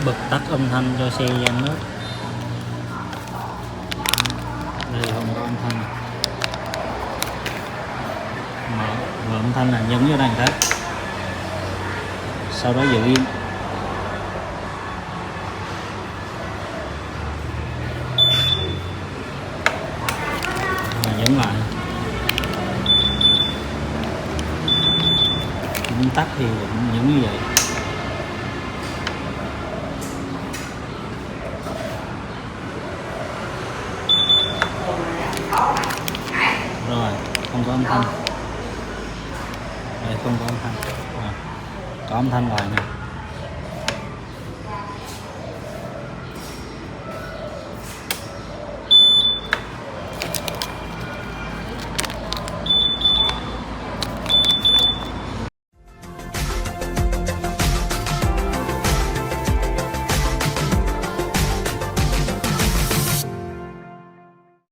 Bật tắt âm thanh cho xe Janus. Đây không có âm thanh. Mở âm thanh là nhấn vô đằng khác, sau đó giữ im. Rồi nhấn lại. Nhấn tắt thì cũng nhấn như vậy. Rồi không có âm thanh. Đây không có âm thanh. Rồi, có âm thanh rồi nè.